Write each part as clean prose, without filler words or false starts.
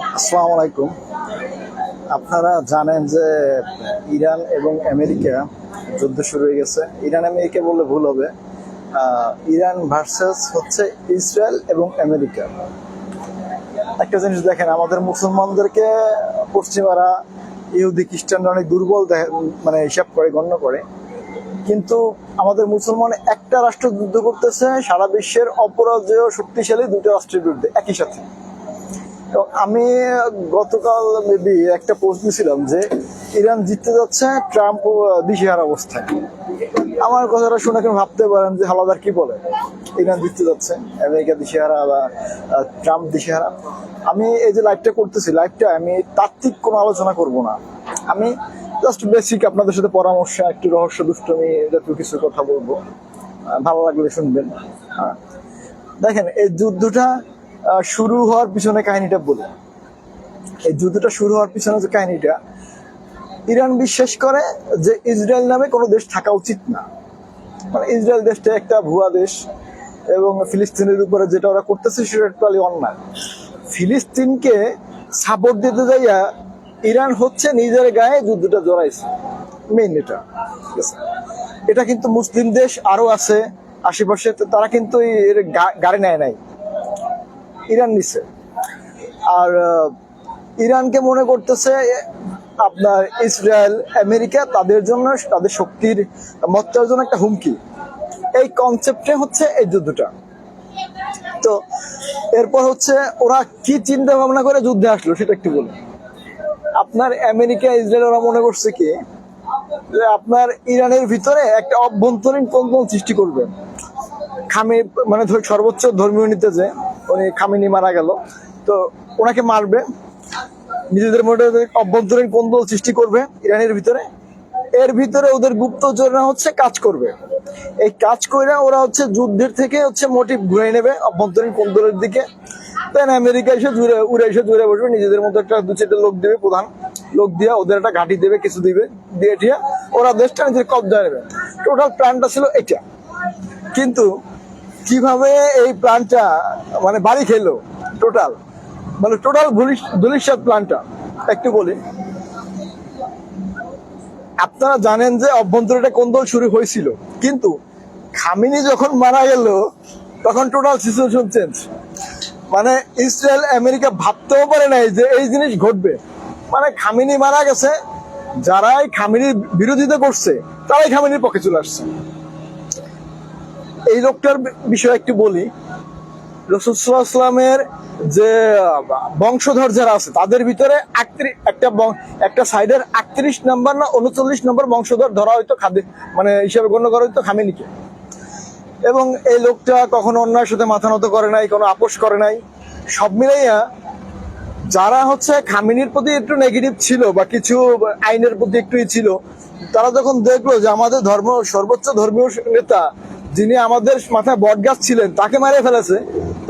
আসসালামু আলাইকুম। আপনারা জানেন যে ইরান এবং আমেরিকা যুদ্ধ শুরু হয়ে গেছে। ইরান আমেরিকা বললে ভুল হবে। ইরান ভার্সেস হচ্ছে ইসরায়েল এবং আমেরিকা। একটা জিনিস দেখেন, আমাদের মুসলমানদেরকে পশ্চিমারা ইহুদি খ্রিস্টানরা অনেক দুর্বল মানে হিসাব করে, গণ্য করে। কিন্তু আমাদের মুসলমান একটা রাষ্ট্র যুদ্ধ করতেছে সারা বিশ্বের অপরাজেয় শক্তিশালী দুটো রাষ্ট্রের বিরুদ্ধে একই সাথে। তো আমি গতকাল মেবি একটা পোস্ট দিয়েছিলাম যে ইরান জিততে যাচ্ছে, ট্রাম্প দিশেহারা অবস্থায়। আমার কথাটা শুনে কেন ভাবতে পারেন যে হালাদার কি বলে, ইরান জিততে যাচ্ছে, আমেরিকা দিশেহারা বা ট্রাম্প দিশেহারা। আমি এই যে লাইভটা করতেছি, লাইভটা আমি তাত্ত্বিক কোনো আলোচনা করব না। আমি জাস্ট বেসিক আপনাদের সাথে পরামর্শ, একটু রহস্য দুষ্টমি জাতীয় কিছু কথা বলবো, ভালো লাগলে শুনবেন। দেখেন, এই যুদ্ধটা শুরু হওয়ার পিছনে কাহিনীটা বলি। এই যুদ্ধটা শুরু হওয়ার পিছনে যে কাহিনীটা, ইরান বিশ্বাস করে যে ইসরায়েল নামে কোনো দেশ থাকা উচিত না। মানে ইসরায়েল দেশটা একটা ভুয়া দেশ, এবং ফিলিস্তিনের উপরে যেটা ওরা করতেছে সেটা টোটালি অন্যায়। ফিলিস্তিনকে সাপোর্ট দিতে যাইয়া ইরান হচ্ছে নিজের গায়ে যুদ্ধটা জড়াইছে, মেইন এটা। এটা কিন্তু মুসলিম দেশ আরো আছে আশেপাশে, তারা কিন্তু গাড়ি নেয় নাই, ইরান নিছে। আর ইরানকে মনে করতেছে আপনার ইসরায়েল আমেরিকা তাদের জন্য, তাদের শক্তির মত্তার জন্য একটা হুমকি। এই কনসেপ্টে হচ্ছে এই যুদ্ধটা। তো এরপর হচ্ছে ওরা কি চিন্তা ভাবনা করে যুদ্ধে আসলো সেটা একটু বলি। আপনার আমেরিকা ইসরায়েল ওরা মনে করছে কি, যে আপনার ইরানের ভিতরে একটা অভ্যন্তরীণ কন্দল সৃষ্টি করবে। মানে সর্বোচ্চ ধর্মীয় নীতি যে উনি খামেনি মারা গেল, তো ওনাকে মারবে, নিজেদের মধ্যে অভ্যন্তরীণ কোন্দল সৃষ্টি করবে ইরানের ভিতরে। এর ভিতরে ওদের গুপ্তচররা হচ্ছে কাজ করবে। এই কাজ করে ওরা হচ্ছে যুদ্ধের থেকে হচ্ছে মোটিভ ঘুরে নেবে অভ্যন্তরীণ কোন্দলের দিকে। দেন আমেরিকা এসে জুড়ে বসবে, নিজেদের মধ্যে একটা দু চারটে লোক দেবে, প্রধান লোক দিয়ে ওদের একটা ঘাঁটি দেবে, কিছু দিবে, দিয়ে ঠিয়া ওরা দেশটা নিজের কবজায় নেবে। টোটাল প্ল্যানটা ছিল এটা। কিন্তু কিভাবে এই প্ল্যানটা মানে বাড়ি খেলো, টোটাল ধুলিস্বাদ প্ল্যানটা একটু বলি। আপনারা জানেন যে অভ্যন্তরীণ কোন্দল শুরু হয়েছিল, কিন্তু খামেনি যখন মারা গেল তখন টোটাল সিচুয়েশন চেঞ্জ। মানে ইসরায়েল আমেরিকা ভাবতেও পারে নাই যে এই জিনিস ঘটবে। মানে খামেনি মারা গেছে, যারাই খামেনির বিরোধিতা করছে তারাই খামেনির পক্ষে চলে আসছে। এই লোকটার বিষয়ে একটু বলি। রাসূল সাল্লাল্লাহু আলাইহি ওয়াসাল্লামের যে বংশধর যারা আছে তাদের ভিতরে একটা সাইডের 38 নম্বর না 39 নম্বর বংশধর ধরা হইতো, মানে হিসাবে গণ্য করা হইতো খামেনিকে। এবং এই লোকটা কখনো অন্যায়ের সাথে মাথা নত করে নাই, কোনো আপোষ করে নাই। সব মিলাইয়া যারা হচ্ছে খামেনির প্রতি একটু নেগেটিভ ছিল বা কিছু আইনের প্রতি একটুই ছিল, তারা যখন দেখলো যে আমাদের সর্বোচ্চ ধর্মীয় নেতা যিনি আমাদের মাথায় বটগাছ ছিলেন তাকে মারিয়ে ফেলেছে,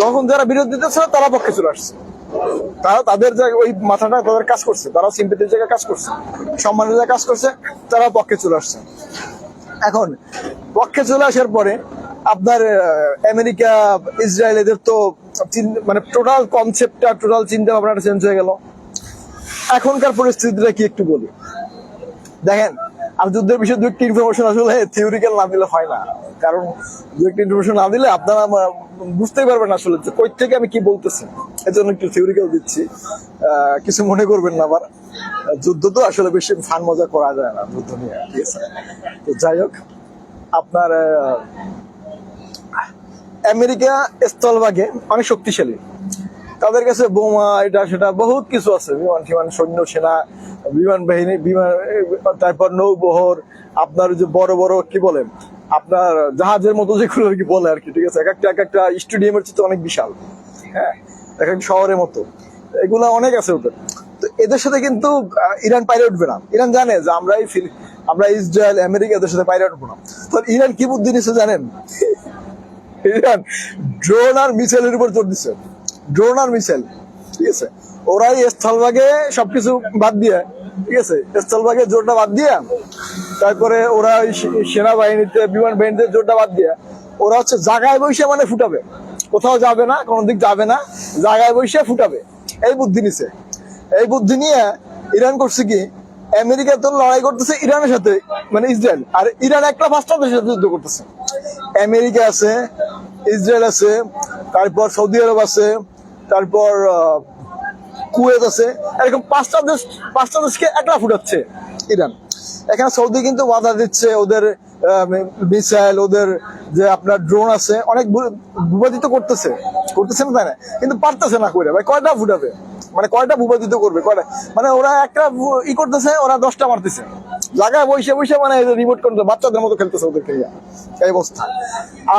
তখন যারা বিরোধিতা ছিল তারা পক্ষে চলে আসছে। তারা তাদের ওই মাথাটা তাদের কাজ করছে, তারা সিম্পেথির জায়গায় কাজ করছে, সম্মানের জায়গায় কাজ করছে, তারা পক্ষে চলে আসছে। এখন পক্ষে চলে আসার পরে আপনার আমেরিকা ইসরায়েল এদের তো মানে টোটাল কনসেপ্টটা, টোটাল চিন্তা ভাবনাটা চেঞ্জ হয়ে গেল। এখনকার পরিস্থিতিটা কি একটু বলি। দেখেন, আর যুদ্ধের বিষয়ে দু একটা ইনফরমেশন আসলে থিওরিক্যাল না দিলে হয় না, কারণ দু একটা ইনফরমেশন না দিলে আপনারা বুঝতেই পারবেন আসলে কই থেকে আমি কি বলতেছি। এর জন্য একটু থিওরিক্যাল দিচ্ছি, কিছু মনে করবেন না। আবার যুদ্ধ তো আসলে বেশি ফান মজা করা যায় না যুদ্ধ নিয়ে, ঠিক আছে। তো যাই হোক, আপনার আমেরিকা স্থলভাগে অনেক শক্তিশালী, তাদের কাছে বোমা এটা সেটা বহুত কিছু আছে, বিমান সৈন্য সেনা, বিমান বাহিনী, তারপর নৌবহর, আপনার যে বড় বড় কি বলেন আপনার জাহাজের মতো যেগুলো আর কি বলে আর কি, ঠিক আছে। এক একটা স্টেডিয়ামের চেয়ে অনেক বিশাল, হ্যাঁ, এক একটা শহরের মতো, এগুলা অনেক আছে ওদের। তো এদের সাথে কিন্তু ইরান পাইরে উঠবে না। ইরান জানে যে আমরা ইসরায়েল আমেরিকা এদের সাথে পাইরে উঠবো না। তো ইরান কি বুদ্ধি নিচ্ছে জানেন? ইরান ড্রোন আর মিসাইলের উপর জোর দিচ্ছে, ড্রোন আর মিসাইল, ঠিক আছে। ওরাই স্থলভাগে সবকিছু বাদ দিয়ে, ঠিক আছে, স্থলভাগে জোরটা বাদ দিয়ে, তারপরে ওরা সেনাবাহিনীতে বিমান বাহিনীতে জোরটা বাদ দিয়ে ওরা হচ্ছে জায়গায় বসে মানে ফুটাবে, কোথাও যাবে না, কোনো দিক যাবে না, জায়গায় বসে ফুটাবে। এই বুদ্ধি নিছে। এই বুদ্ধি নিয়ে ইরান করছে কি, আমেরিকা তো লড়াই করতেছে ইরানের সাথে, মানে ইসরায়েল, আর ইরান একটা পাঁচটা দেশের সাথে যুদ্ধ করতেছে। আমেরিকা আছে, ইসরায়েল আছে, তারপর সৌদি আরব আছে, তারপর কুয়েত আছে, এরকম পাঁচটা দেশকে একলা ফুটাচ্ছে ইরান। এখানে সৌদি কিন্তু বাধা দিচ্ছে, ওদের মিসাইল, ওদের যে আপনার ড্রোন আছে অনেক ভূপাতিত করতেছে না, তাই না? কিন্তু পারতেছে না করে, ভাই কয়টা ফুটাবে, মানে কয়টা ভূপাতিত করবে, কয়টা, মানে ওরা একটা করতেছে, ওরা 10টা মারতেছে জায়গায় বসে বসে, মানে রিমোট কন্ট্রোল বাচ্চাদের মতো খেলতেছে ওদেরকে নিয়ে, এই অবস্থা।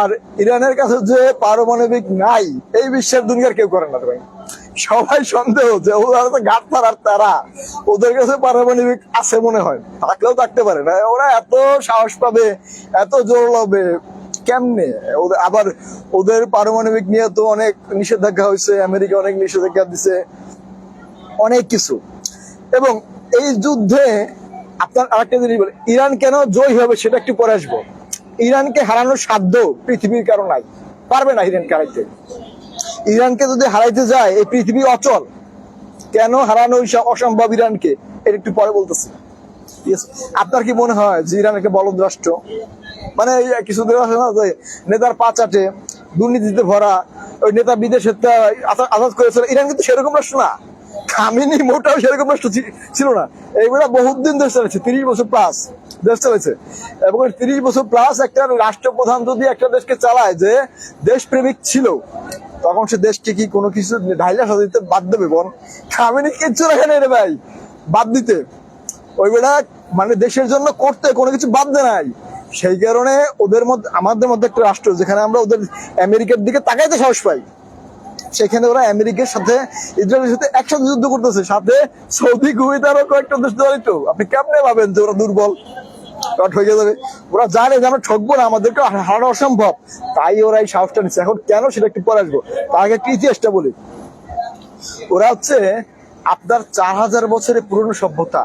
আর ইরানের কাছে যে পারমাণবিক নাই, এই বিশ্বের দুনিয়ার কেউ করে না ভাই। সবাই সন্দেহ যে ওরা তো গাছ তারার তারা, ওদের কাছে পারমাণবিক আছে মনে হয়, থাকলেও থাকতে পারে না। ওরা এত সাহস পাবে, এত জোর লবে কেমনে? আবার ওদের পারমাণবিক নিয়ে তো অনেক নিষেধাজ্ঞা হয়েছে, আমেরিকা অনেক নিষেধাজ্ঞা দিছে, অনেক কিছু। এবং এই যুদ্ধে আপনার আরেকটা জিনিস বলে, ইরান কেন জয়ী হবে সেটা একটু পরে আসবো। ইরানকে হারানোর সাধ্য পৃথিবীর কারো নাই, পারবে না ইরানকে হারাইতে। ইরানকে যদি হারাইতে যায় এই পৃথিবী অচল। কেন হারানো অসম্ভব ইরানকে, এটা একটু পরে বলতেছি। আপনার কি মনে হয় যে ইরান একটা বলদ রাষ্ট্র? মানে কিছুদিন আসে না যে নেতার পা চাটে, দুর্নীতিতে ভরা, ওই নেতা বিদেশে আজাদ করেছিল। ইরান কিন্তু সেরকম রাষ্ট্র না, খামেনি মোটাও সেরকম রাষ্ট্র ছিল না। এইগুলা বহুত দিন দেশ চালাচ্ছে, 30 বছর প্লাস দেশ চালাচ্ছে। এবং 30 বছর প্লাস একটা রাষ্ট্রপ্রধান যদি একটা দেশকে চালায় যে দেশপ্রেমিক ছিল, তখন সে দেশকে কি কোনো কিছু ঢাইলা সাজাইতে বাদ দেবে? বল, খামেনি কিচ্ছু রাখে না রে ভাই বাদ দিতে। ওই বেড়া মানে দেশের জন্য করতে কোনো কিছু বাদ দেয় নাই। সেই কারণে ওদের মধ্যে, আমাদের মধ্যে একটা রাষ্ট্র যেখানে আমরা ওদের আমেরিকার দিকে তাকাইতে সাহস পাই, সেখানে ওরা আমেরিকার সাথে ইসরায়েলের সাথে একসাথে যুদ্ধ করতেছে, সাথে সৌদি কুয়েত আরো কয়েকটা দেশ জড়িত। আপনি কেমনে ভাবেন যে ওরা দুর্বল হয়ে যাবে? ওরা জানে যে আমরা ঠকবো না, আমাদেরকে হারানো অসম্ভব, তাই ওরা এই সাহসটা নিচ্ছে। এখন কেন সেটা একটু পরে আসবো, তার আগে একটা ইতিহাসটা বলি। ওরা হচ্ছে আপনার 4000 বছরের পুরনো সভ্যতা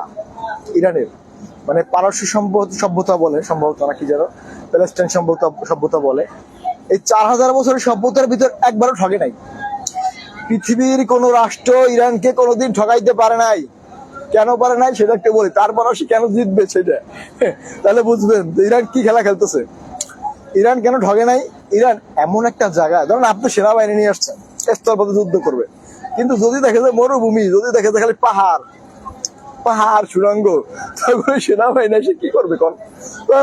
ইরানের, মানে পারস্য সভ্যতা বলে সম্ভবত, নাকি যেন প্যালেস্টাইন সভ্যতা বলে। এই 4000 বছরের সভ্যতার ভিতর একবারও ঠকে নাই। পৃথিবীর কোন রাষ্ট্র ইরানকে কোনোদিন ঠকাইতে পারে নাই। কেন পারে নাই সেটা একটু বলি, তারপর সে কেন জিতবে সেটা তাহলে বুঝবেন ইরান কি খেলা খেলতেছে। ইরান কেন ঠকে নাই? ইরান এমন একটা জায়গা, ধরুন আপনি সেনাবাহিনী নিয়ে আসছেন, স্থলপথে যুদ্ধ করবে, কিন্তু যদি দেখে যে মরুভূমি, যদি দেখে যে খালি পাহাড় সুড়ঙ্গ, তারপরে সেনাবাহিনী এসে কি করবে? কোন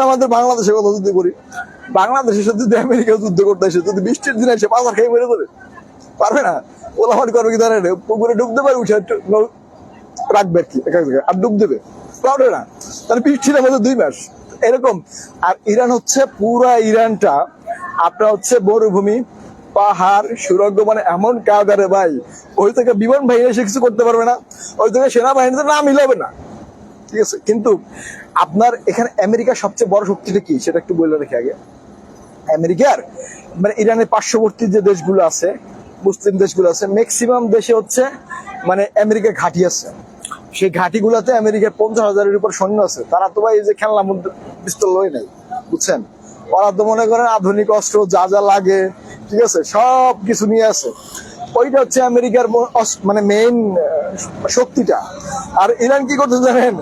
আমাদের বাংলাদেশের কথা যদি বলি, বাংলাদেশের সাথে যদি আমেরিকা যুদ্ধ করতে আসে, যদি বৃষ্টির দিনে এসে পাথর খেয়ে মেরে দেবে, পারবে না। ওলামারি করবে কি জানেন? পুকুরে ডুব দেবে, উঠে রাখবে আর কি, আর ডুব দেবে, পারবে না। তাহলে বৃষ্টির আমাদের 2 মাস এরকম। আর ইরান হচ্ছে পুরা ইরানটা আপনার হচ্ছে মরুভূমি, পাহাড় সুড়ঙ্গ, মানে এমন কায়দারে ভাই, ওই থেকে বিমান বাহিনী এসে কিছু করতে পারবে না, ওই থেকে সেনাবাহিনীতে নাম মিলাবে না, ঠিক আছে? কিন্তু আপনার এখানে আমেরিকার সবচেয়ে বড় শক্তিটা কি সেটা একটু বলে রেখে আগে। আমেরিকার মানে ইরানের পার্শ্ববর্তী যে দেশগুলো আছে, মুসলিম দেশগুলো আছে, ম্যাক্সিমাম দেশে হচ্ছে মানে আমেরিকার ঘাঁটি আছে। সেই ঘাঁটিগুলোতে আমেরিকার 50,000-এর উপর সৈন্য আছে। তারা তো ভাই যে খেলনা পিস্তল লয় নাই, বুঝছেন? ওরা তো মনে করেন আধুনিক অস্ত্র যা যা লাগে, ঠিক আছে, সব কিছু নিয়ে আছে। ওইটা হচ্ছে আমেরিকার মানে মেইন শক্তিটা। আর ইরান কি করতে জানেন?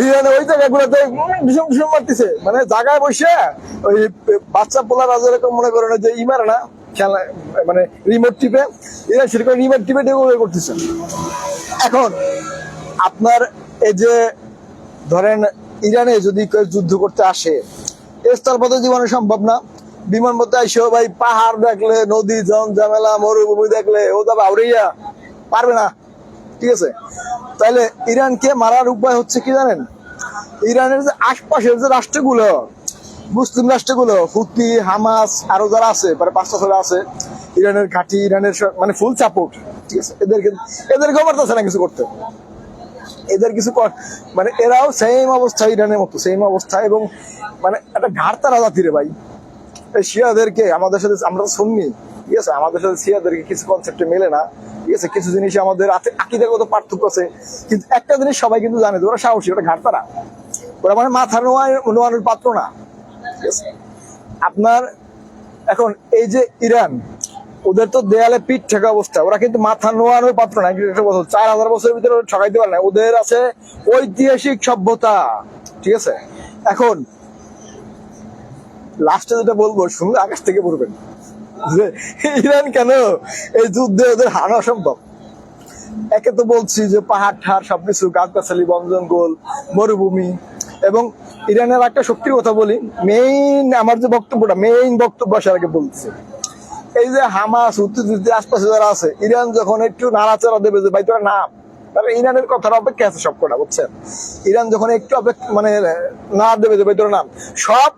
ইরান ওই জায়গাগুলোতে ভীষণ ভীষণ মারতেছে, মানে জায়গায় বসে ওই বাচ্চা পোলা রাজা এরকম মনে করেন যে মারে না খেলা, মানে রিমোট টিপে, ইরান সেরকম রিমোট টিপে করতেছে। এখন আপনার এই যে ধরেন ইরানে যদি কেউ যুদ্ধ করতে আসে, স্থলপথে জীবনে সম্ভব না। বিমান পথে আইসো ভাই, পাহাড় দেখলে, নদী ঝামেলা, মরুভূমি দেখলে ও যাবে আউড়াইয়া, পারবে না, ঠিক আছে? তাহলে ইরানকে মারার উপায় হচ্ছে কি জানেন? ইরানের যে আশপাশের যে রাষ্ট্রগুলো, মুসলিম রাষ্ট্রগুলো, হুতি, হামাস, আরো যারা আছে, প্রায় 5-6 আছে ইরানের ঘাঁটি, ইরানের মানে ফুল সাপোর্ট, ঠিক আছে? এদেরকেও পারতেছে না কিছু করতে। এদের কিছু মানে এরাও সেম অবস্থা, ইরানের মতো সেম অবস্থা। এবং মানে একটা ঘাড়তারা জাতি রে ভাই, শিয়াদেরকে আমাদের সাথে, আমরা সুন্নি, ঠিক আছে, আমাদের সাথে শিয়াদেরকে কিছু কনসেপ্টে মেলে না, ঠিক আছে? কিছু জিনিস আমাদের আকীদাগত পার্থক্য আছে, কিন্তু একটা জিনিস সবাই কিন্তু জানে, ওরা সাহসী, ওরা ঘাড়তারা, ওরা মানে মাথা নোয়ানোর পাত্র না, ঠিক আছে? আপনার এখন এই যে ইরান, ওদের তো দেয়ালে পিঠ ঠেকা অবস্থা, ওরা কিন্তু মাথা নোয়ানোর পাত্র না। 4000 বছরের ভিতরে ঠকাইতে পারে না। ওদের আছে ঐতিহাসিক সভ্যতা, ঠিক আছে। এখন লাস্টে যেটা বলবো শুনলে আকাশ থেকে পড়বেন যে ইরান কেন এই যুদ্ধে ওদের হারানো অসম্ভব। একে তো বলছি যে পাহাড় ঠাড় সবকিছু, গাছগাছালি, বন জঙ্গল, মরুভূমি। এবং ইরানের একটা শক্তির কথা বলি, আমার যে বক্তব্যটা মেইন বক্তব্য আসার আগে বলছি, এই যে হামাস হুতি আশপাশে যারা আছে, ইরান যখন একটু নাড়াচাড়া দেবে যে ভাই তোরা নাম, তাহলে ইরানের কথাটা অপেক্ষা আছে সবকটা, বুঝছেন। ইরান যখন একটু মানে না দেবে যে ভাই তোরা নাম, সব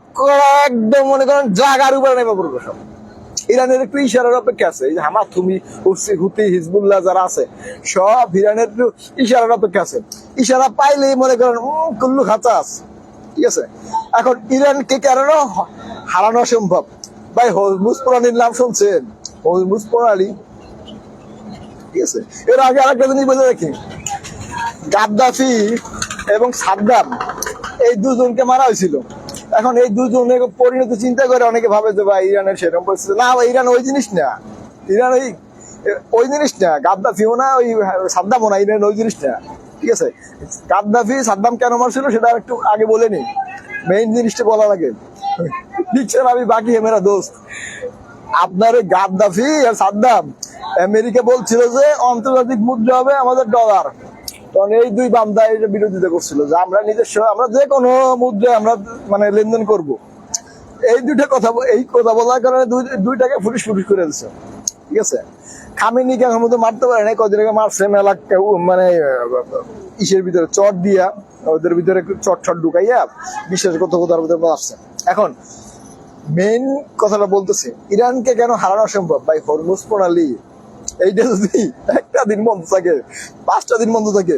একদম মনে করেন জাগার উপরে নেমে পড়বে সব। ইরানের একটু ইশারার অপেক্ষা আছে। এই যে হামাস হুতি হিজবুল্লাহ যারা আছে সব ইরানের একটু ইশারার অপেক্ষা আছে। ইশারা পাইলেই মনে করেন কুল্লু খাচাস, ঠিক আছে। এখন ইরানকে কেন হারানো সম্ভব ভাই? হরমুজ প্রণালীর নাম শুনছেন? হরমুজ প্রণালী, ঠিক আছে। এর আগে আরেকটা জিনিস বলে রাখি, গাদ্দাফি এবং সাদ্দাম এই দুজনকে মারা হয়েছিল। এখন এই দুজনের পরিণতি চিন্তা করে অনেকে ভাবে যে ভাই ইরানের সেরকম পরিস্থিতি না, ইরান ওই জিনিস না, ইরান ওই জিনিস না, গাদ্দাফিও না, ওই সাদ্দামও না, ইরান ওই জিনিস না, ঠিক আছে। গাদ্দাফি সাদ্দাম কেন মারছিল সেটা একটু আগে বলে নি, মেইন জিনিসটা বলা লাগে। পিকচার আমি বাকি মেরা দোস্ত, আপনার গাদ্দাফি আর সাদ্দাম, আমেরিকা বলছিল যে আন্তর্জাতিক মুদ্রা হবে আমাদের ডলার, তখন এই দুই বান্দা এটা বিরোধিতা করছিল যে আমরা নিজস্ব, আমরা যে কোনো মুদ্রায় আমরা মানে লেনদেন করব। এই কথা বলার কারণে দুইটাকে ফুটিস করে দিচ্ছে, ঠিক আছে। খামেনিকে এখন মতো মারতে পারে না, কদিন আগে মারছে মেলা, মানে ইসের ভিতরে চট দিয়া, ওদের ভিতরে চট ঢুকাইয়া বিশ্বাস কোথার ভিতরে মারছে। এখন মেইন কথাটা বলতেছি, ইরানকে কেন হারানো সম্ভব ভাই? হরমুজ প্রণালী এইটা যদি একটা দিন বন্ধ থাকে, 5টা দিন বন্ধ থাকে,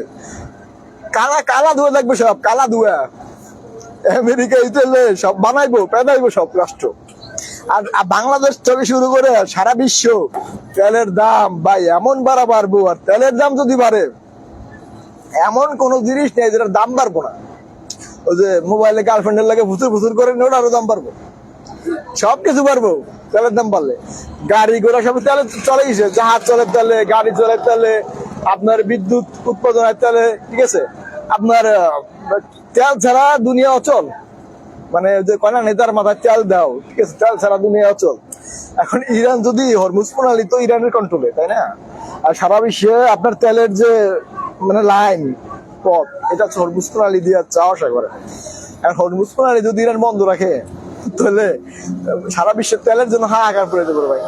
কালা ধুয়ে থাকবে সব, কালা ধুয়া। আমেরিকা ইতালি সব পেদাইবো সব রাষ্ট্র। আর বাংলাদেশ থেকে শুরু করে সারা বিশ্ব তেলের দাম ভাই এমন বাড়বো, আর তেলের দাম যদি বাড়ে এমন কোন জিনিস নেই যেটার দাম বাড়বো না। ওই যে মোবাইলে গার্লফ্রেন্ডের লাগে ফুচুর করে ওটা আরো দাম বাড়বো, সবকিছু পারবো তেলের দাম বাড়লে। গাড়ি ঘোড়া সব তেলে চলে গেছে, জাহাজ চলে তেলে, গাড়ি চলে তেলে, আপনার বিদ্যুৎ উৎপাদন হয় তেলে, ঠিক আছে। আপনার তেল ছাড়া দুনিয়া অচল, মানে যে কয়না নেতার মাথায় তেল দাও, ঠিক আছে, তেল ছাড়া দুনিয়া অচল। এখন ইরান যদি হরমুজ প্রণালী তো ইরানের কন্ট্রোলে, তাই না? আর সারা বিশ্বে আপনার তেলের যে মানে লাইন পথ, এটা হরমুজ প্রণালী দিয়ে যাওয়া আসা করে। আর হরমুজ প্রণালী যদি ইরান বন্ধ রাখে তাহলে সারা বিশ্বের তেলের জন্য হাহাকার করে দেবে ভাই।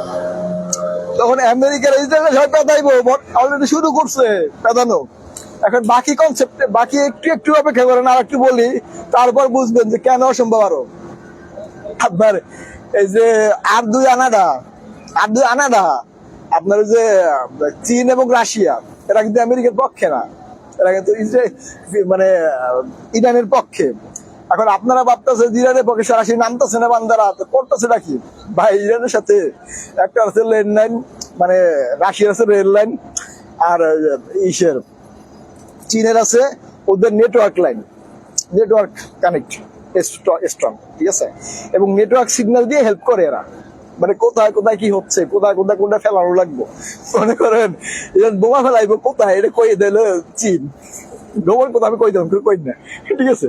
তখন আমেরিকার ইসরায়েল সবাই পেদাইবো, অলরেডি শুরু করছে পেদানো। এখন বাকি কনসেপ্টে বাকি একটু অপেক্ষা করেন, আর একটু বলি, তারপর বুঝবেন যে কেন অসম্ভব। আরো আপনার এই যে আর দুই আনাডা আপনার যে চীন এবং রাশিয়া, এরা কিন্তু আমেরিকার পক্ষে না, এরা কিন্তু মানে ইরানের পক্ষে। এখন আপনারা ভাবতেছে ইরানের পক্ষে সরাসরি নামতেছে না বান্দারা, করতেছে নাকি ভাই? ইরানের সাথে একটা আছে রেল লাইন, মানে রাশিয়ার আছে রেল লাইন, আর ইসের চীনের আছে ওদের network line, network connect strong, ঠিক আছে। এবং নেটওয়ার্ক সিগন্যাল দিয়ে হেল্প করে এরা, মানে কোথায় কি হচ্ছে, কোনটা ফেলানো লাগবো। মনে করেন বোমা ফেলাইবো কোথায়, এটা কই দিল চীন, গোবর কথা আমি কই দেব, কই না, ঠিক আছে।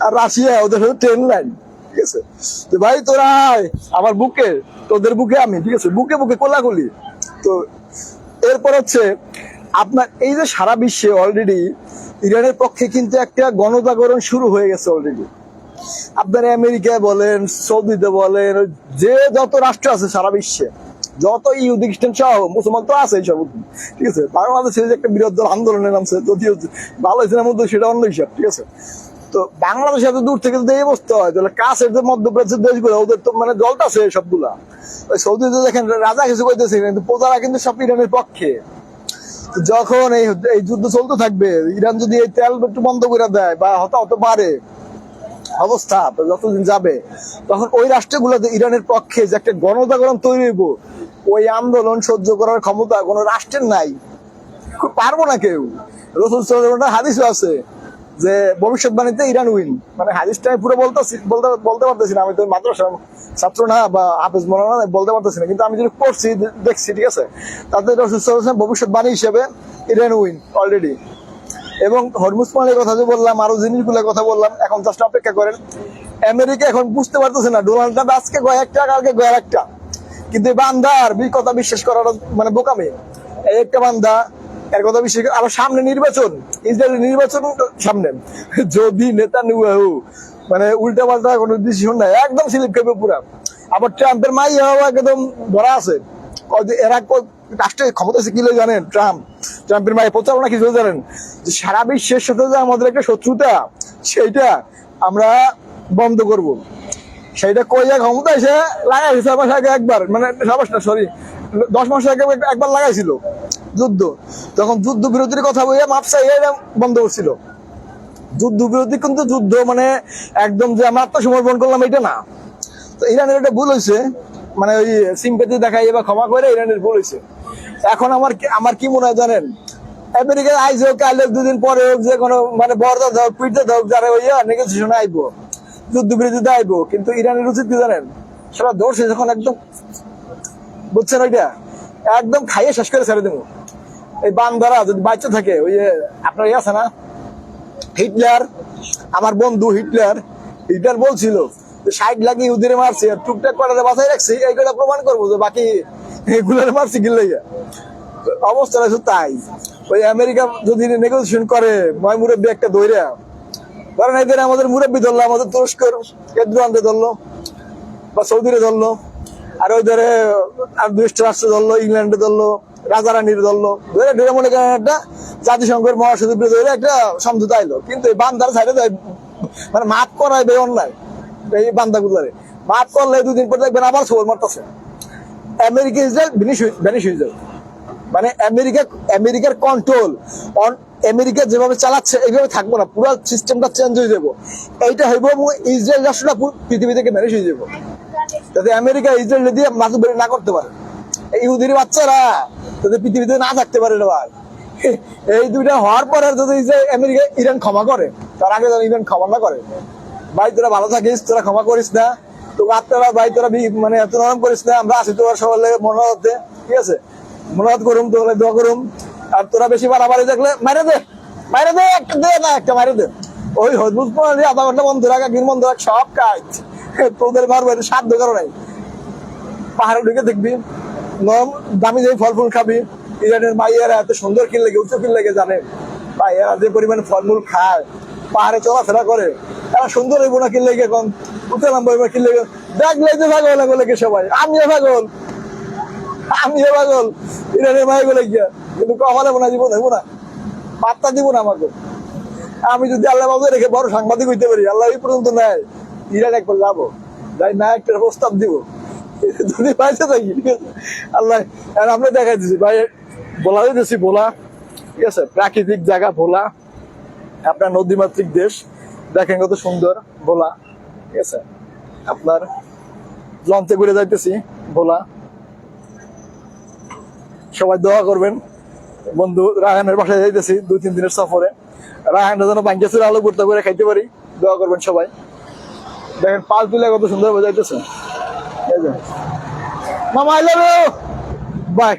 আর রাশিয়া ওদের সাথে ট্রেন লাইন, ঠিক আছে। তো ভাই তোরা আমার বুকে, তোদের বুকে আমি, ঠিক আছে, বুকে কোলাকুলি। তো এরপর হচ্ছে আপনার এই যে সারা বিশ্বে অলরেডি ইরানের পক্ষে কিন্তু একটা গণজাগরণ শুরু হয়ে গেছে অলরেডি। আপনার আমেরিকায় বলেন, সৌদিতে বলেন, যে যত রাষ্ট্র আছে সারা বিশ্বে, যত ইহুদি খ্রিস্টান সহ মুসলমান তো আছে সব, ঠিক আছে। বাংলাদেশে যে একটা বিরোধ আন্দোলনের নামছে, যদিও ভালো ইসলামের মধ্যে সেটা অন্য হিসাব, ঠিক আছে। তো বাংলাদেশ এত দূর থেকে যদি এই অবস্থা হয়, তাহলে কাছের যে মধ্যপ্রাচ্যের দেশগুলো ওদের তো মানে জলটাছে সবগুলা। ওই সৌদিতে দেখেন রাজা কিছু কইতেছে, কিন্তু প্রজারা কিন্তু সব ইরানের পক্ষে। যখন এই যুদ্ধ চলতে থাকবে, ইরান যদি এই তেল একটু বন্ধ করে দেয় বা হতাহত বাড়ে অবস্থা যতদিন যাবে, তখন ওই রাষ্ট্রগুলোতে ইরানের পক্ষে যে একটা গণজাগরণ তৈরি হইব, ওই আন্দোলন সহ্য করার ক্ষমতা কোন রাষ্ট্রের নাই, পারবো না কেউ। রাসূল সাল্লাল্লাহু আলাইহি ওয়াসাল্লাম হাদিসও আছে যে ভবিষ্যৎবাণীতে ইরান উইন, মানে হাদিসটা আমি পুরো বলতে পারতেছি না, আমি তো মাদ্রাসা ছাত্র না বা হাফেজ মৌলানা বলতে পারতেছি না, কিন্তু আমি যদি পড়ছি দেখছি, ঠিক আছে, তাতে ভবিষ্যৎবাণী হিসেবে ইরান উইন অলরেডি। এবং হরমুজ পানির কথা যে বললাম, আরো জিনিসগুলোর কথা বললাম, এখন জাস্ট অপেক্ষা করেন। আমেরিকা এখন বুঝতে পারতেছে না ডোনাল্ড ট্রাম্প আজকে গয় একটা, কালকে গয় একটা, কিন্তু বান্দার কথা বিশ্বাস করার মানে বোকামি। এই একটা বান্দা এর কথা বিশ্বাস, আরো সামনে নির্বাচন, ইসরায়েলের নির্বাচন সামনে, যদি নেতানিয়াহু মানে উল্টা পাল্টা কোনো ডিসিশন নাই, একদম স্লিপ খেপে পুরা। আবার ট্রাম্পের মাই একদম ধরা আছে, এরা রাষ্ট্রের ক্ষমতা কি জানেন, ট্রাম্পের মায়ের প্রচারণা কিছু জানেন, যে সারা বিশ্বের সাথে যে আমাদের একটা শত্রুতা, সেইটা আমরা বন্ধ করব। সেইটা কইয়া ক্ষমতা এসে লাগাইছে 6 মাস আগে একবার, মানে 10 মাস আগে একবার লাগাইছিল যুদ্ধ, তখন যুদ্ধ বিরোধীর কথা বইয়া মাপসাই বন্ধ করছিল। যুদ্ধ বিরোধী কিন্তু যুদ্ধ মানে একদম যে আমরা আত্মসমর্পণ করলাম এটা না। তো ইরানের এটা ভুল হয়েছে, মানে ওই সিম্পেথি দেখাই বা ক্ষমা করে ইরানের ভুল হয়েছে। এখন আমার কি মনে হয় জানেন, আমেরিকা আইজ হোক, কাল হোক, 2 দিন পরে হোক, যে কোনো মানে বরদাদ হোক, পিঠে হোক, যারা ওই নেগোসিয়েশনে আইবো, যুদ্ধ বিরোধীতে আইবো, কিন্তু ইরানের উচিত কি জানেন, সেটা ধরছে যখন একদম, বুঝছেন, ওইটা একদম খাইয়ে শেষ করে ছেড়ে দেবো। এই বান্দারা যদি বাচ্চা থাকে, ওই যে আপনার আছে না হিটলার, আমার বন্ধু হিটলার বলছিল 60 লাখ ইহুদিরে মারছি আর টুকটাক করে বাঁচাই রাখছি, এইগুলা প্রমাণ করবো যে বাকি এগুলার মারছি গিলে। অবস্থা হচ্ছে তাই। ওই আমেরিকা যদি নেগোসিয়েশন করে, ময় মুরব্বী একটা দৈরা ধরেন, এদের আমাদের মুরব্বী ধরলো, আমাদের তুরস্কের এরদোয়ানকে ধরলো বা সৌদিরে ধরলো, আর ওই ধরে আর 2টা রাষ্ট্র ধরলো, ইংল্যান্ডে ধরলো, রাজা রানীর ধরলো, ধরে ধরে মনে করেন একটা জাতিসংঘের মহাসচিব ধরে একটা সমঝোতা আইলো, কিন্তু এই বান্দার সাইডে মানে মাফ করাই বে অন্যায়। এই বান্দাগুলারে মাফ করলে 2 দিন পর দেখবেন আবার সবর মারতেছে। আমেরিকা ইসরায়েল ভ্যানিশ হয়ে যাবে, মানে আমেরিকার কন্ট্রোল আমেরিকা যেভাবে চালাচ্ছে এইভাবে থাকবো না, পুরো সিস্টেমটা চেঞ্জ হয়ে যাবো। এইটা হইব এবং ইসরায়েল রাষ্ট্রটা পৃথিবী থেকে ভ্যানিশ হয়ে যাবো, যাতে আমেরিকা ইসরায়েল দিয়ে মাথা বের না করতে পারে, ইহুদির বাচ্চারা যাতে পৃথিবীতে না থাকতে পারে। এই দুইটা হওয়ার পরে যদি আমেরিকা ইরান ক্ষমা করে, তার আগে যেন ইরান ক্ষমা না করে। ভাই তোরা ভালো থাকিস, তোরা ক্ষমা করিস না, তো আত্মারা ভাই তোরা মানে এত নরম করিস না, আমরা আছি তোমার সবাই মনোহতে, ঠিক আছে, মনোহত করুম, তোরা দোয়া করুম। আর তোরা বেশি বাড়াবাড়ি দেখলে মাইরে দে একটা দে না, একটা মাইরে দে। ওই হজবুত আধা ঘন্টা বন্ধ রাখ, একদিন বন্ধ রাখ, সব কাজ তোদের মারবে, সাধ্য করো নাই। পাহাড়ে ঢুকে দেখবি, দামি দামি ফল ফুল খাবি। ইরানের মাইয়ারা এত সুন্দর কিন লেগে, উঁচু কিন লেগে, জানে ভাই এরা যে পরিমাণে ফলমূল খায়, পাহাড়ে চলাফেরা করে, এরা সুন্দর হইব না কিন লেগে, এখন উঠে নামবো এবার কিন লেগে, দেখলে যে পাগল এগুলো সবাই, আমিও পাগল ইরানের মাই গুলো গিয়া, কিন্তু কমালে মনে জীবন হইব না, পাত্তা দিব না আমাকে। আমি যদি আল্লাহ বাবু রেখে বড় সাংবাদিক হইতে পারি, আল্লাহ এই পর্যন্ত নেয়, ইরান একবার যাবো, যাই না একটা প্রস্তাব দিব যদি পাইছে থাকি, ঠিক আছে। আল্লাহ আমরা দেখাই দিচ্ছি ভাই, বলা দিতেছি ভোলা, ঠিক আছে, প্রাকৃতিক জায়গা ভোলা, আপনার নদীমাতৃক দেশ, দেখেন কত সুন্দর ভোলা, ঠিক আছে। আপনার লঞ্চে ঘুরে যাইতেছি ভোলা, সবাই দোয়া করবেন। বন্ধু রায়হানের বাসায় যাইতেছি 2-3 দিনের সফরে, রায়হানটা যেন বাঙ্গেশ্বর আলু ভর্তা করে খাইতে পারি, দোয়া করবেন সবাই। দেখেন পাল তুলে কত সুন্দর যাইতেছে। মামা আই লাভ ইউ, বাই।